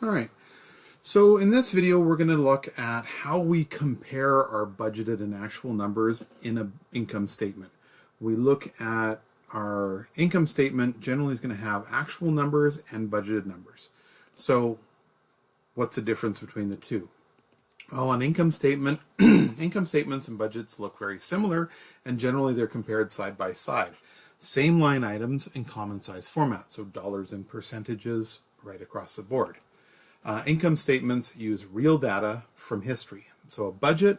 All right. So in this video, we're going to look at how we compare our budgeted and actual numbers in an income statement. We look at our income statement generally is going to have actual numbers and budgeted numbers. So what's the difference between the two? Well, an income statement, income statements and budgets look very similar, and generally they're compared side by side. Same line items in common size format, so dollars and percentages right across the board. Income statements use real data from history. So a budget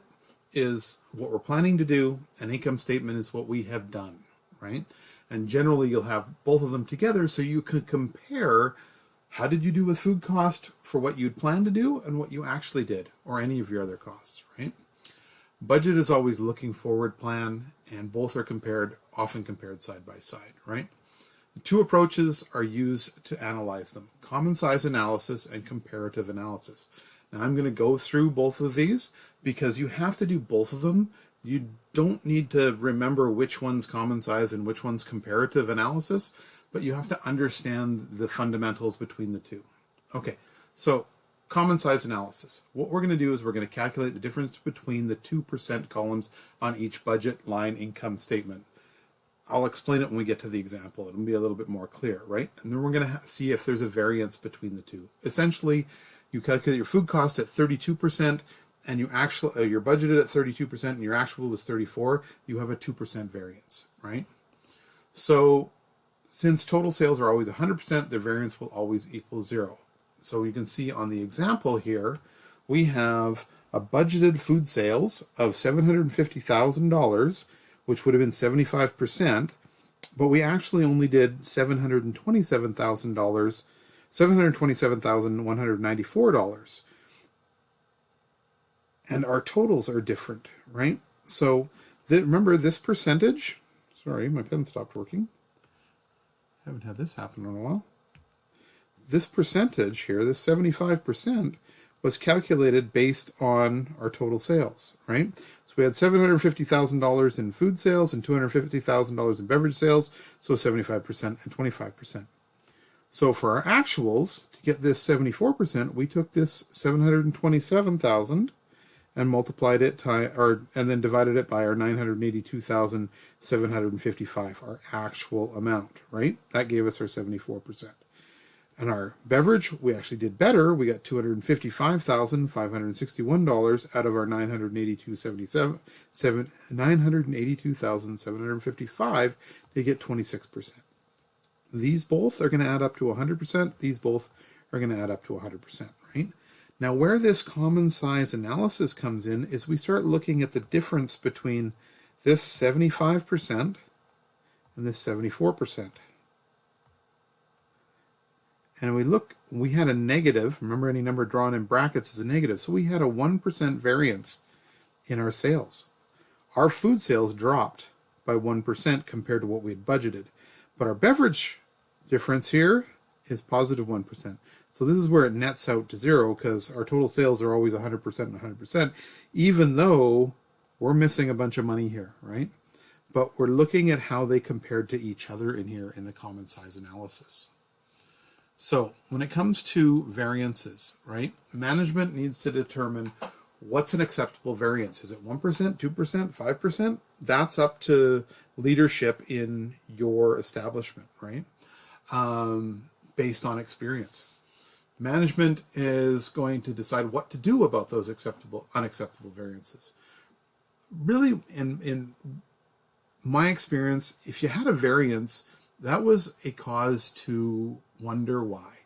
is what we're planning to do. An income statement is what we have done, right? And generally you'll have both of them together so you can compare how did you do with food cost for what you'd planned to do and what you actually did, or any of your other costs, right? Budget is always looking forward plan, and both are often compared side by side, right? The two approaches are used to analyze them: common size analysis and comparative analysis. Now I'm going to go through both of these because you have to do both of them. You don't need to remember which one's common size and which one's comparative analysis, but you have to understand the fundamentals between the two. Okay, so common size analysis. What we're going to do is we're going to calculate the difference between the 2% columns on each budget line income statement. I'll explain it when we get to the example. It'll be a little bit more clear, right? And then we're going to see if there's a variance between the two. Essentially, you calculate your food cost at 32%, and you actually you're budgeted at 32%, and your actual was 34. You have a 2% variance, right? So since total sales are always 100%, the variance will always equal 0. So you can see on the example here, we have a budgeted food sales of $750,000, which would have been 75%, but we actually only did $727,194. And our totals are different, right? So remember this percentage, sorry, my pen stopped working. Haven't had this happen in a while. This percentage here, this 75%, was calculated based on our total sales, right? So we had $750,000 in food sales and $250,000 in beverage sales, so 75% and 25%. So for our actuals, to get this 74%, we took this 727,000 and multiplied it and then divided it by our 982,755, our actual amount, right? That gave us our 74%. And our beverage, we actually did better. We got $255,561 out of our $982,755 to get 26%. These both are going to add up to 100%. These both are going to add up to 100%, right? Now, where this common size analysis comes in is we start looking at the difference between this 75% and this 74%. And we had a negative. Remember, any number drawn in brackets is a negative. So we had a 1% variance in our sales. Our food sales dropped by 1% compared to what we had budgeted. But our beverage difference here is positive 1%. So this is where it nets out to 0, because our total sales are always 100% and 100%, even though we're missing a bunch of money here, right? But we're looking at how they compared to each other in here in the common size analysis. So when it comes to variances, right, management needs to determine what's an acceptable variance. Is it 1%, 2%, 5%? That's up to leadership in your establishment, right? Based on experience. Management is going to decide what to do about those unacceptable variances. Really, in my experience, if you had a variance, that was a cause to wonder why.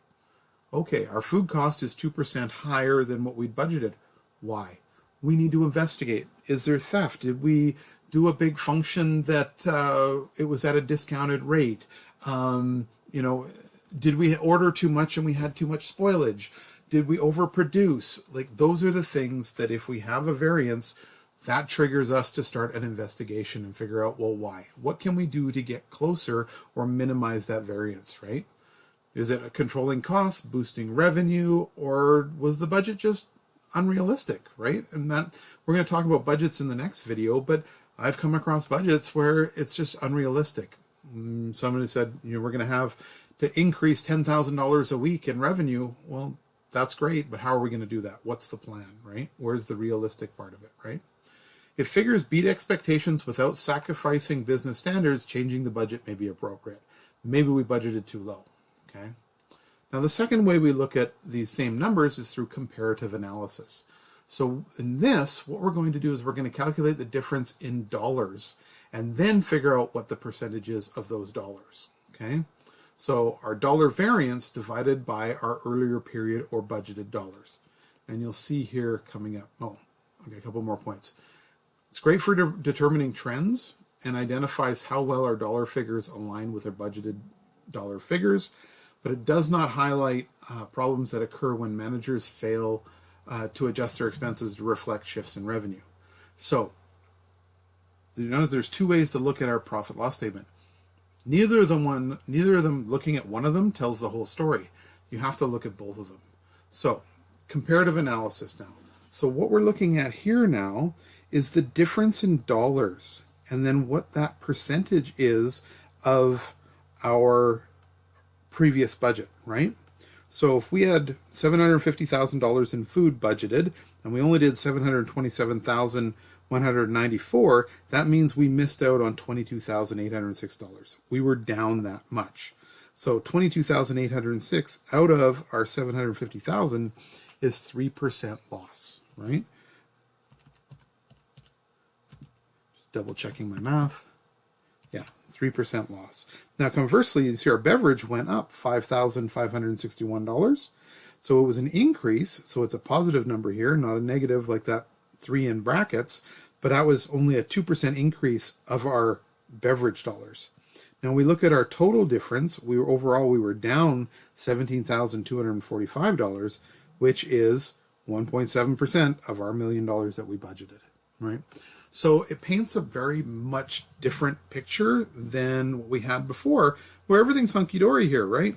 Okay, our food cost is 2% higher than what we'd budgeted. Why? We need to investigate. Is there theft? Did we do a big function that it was at a discounted rate? Did we order too much and we had too much spoilage? Did we overproduce? Like, those are the things that if we have a variance, that triggers us to start an investigation and figure out, well, why? What can we do to get closer or minimize that variance, right? Is it a controlling costs, boosting revenue, or was the budget just unrealistic, right? And that we're going to talk about budgets in the next video, but I've come across budgets where it's just unrealistic. Somebody said, we're going to have to increase $10,000 a week in revenue. Well, That's great, but how are we going to do that? What's the plan, right? Where's the realistic part of it, right? If figures beat expectations without sacrificing business standards, changing the budget may be appropriate. Maybe we budgeted too low, okay? Now, the second way we look at these same numbers is through comparative analysis. So in this, what we're going to do is we're going to calculate the difference in dollars and then figure out what the percentage is of those dollars, okay? So our dollar variance divided by our earlier period or budgeted dollars. And you'll see here coming up, okay, a couple more points. It's great for determining trends and identifies how well our dollar figures align with our budgeted dollar figures, but it does not highlight problems that occur when managers fail to adjust their expenses to reflect shifts in revenue. So, you know, there's two ways to look at our profit loss statement. Neither of them looking at one of them tells the whole story. You have to look at both of them. So, comparative analysis now. So what we're looking at here now is the difference in dollars and then what that percentage is of our previous budget, right? So if we had $750,000 in food budgeted and we only did $727,194, that means we missed out on $22,806. We were down that much. So $22,806 out of our $750,000 is 3% loss, right? Just double checking my math. Yeah, 3% loss. Now, conversely, you see our beverage went up $5,561. So it was an increase. So it's a positive number here, not a negative like that 3 in brackets, but that was only a 2% increase of our beverage dollars. Now we look at our total difference. Overall we were down $17,245, which is 1.7% of our $1 million that we budgeted, right? So it paints a very much different picture than what we had before, where everything's hunky-dory here, right?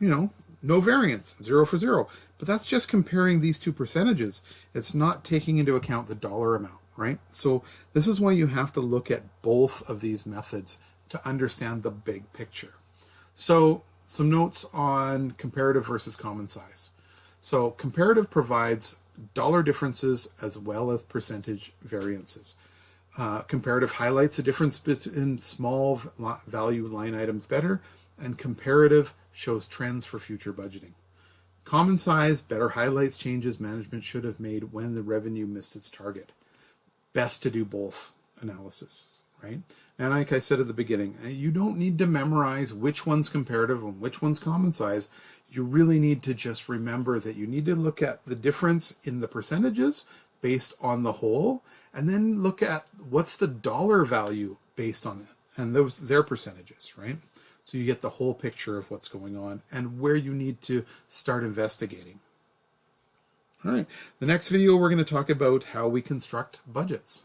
You know, no variance, 0 for 0. But that's just comparing these two percentages. It's not taking into account the dollar amount, right? So this is why you have to look at both of these methods to understand the big picture. So some notes on comparative versus common size. So comparative provides dollar differences as well as percentage variances. Comparative highlights the difference between small value line items better, and comparative shows trends for future budgeting. Common size better highlights changes management should have made when the revenue missed its target. Best to do both analysis, right? And like I said at the beginning, you don't need to memorize which one's comparative and which one's common size. You really need to just remember that you need to look at the difference in the percentages based on the whole, and then look at what's the dollar value based on it, and their percentages, right? So you get the whole picture of what's going on and where you need to start investigating. All right, the next video we're going to talk about how we construct budgets.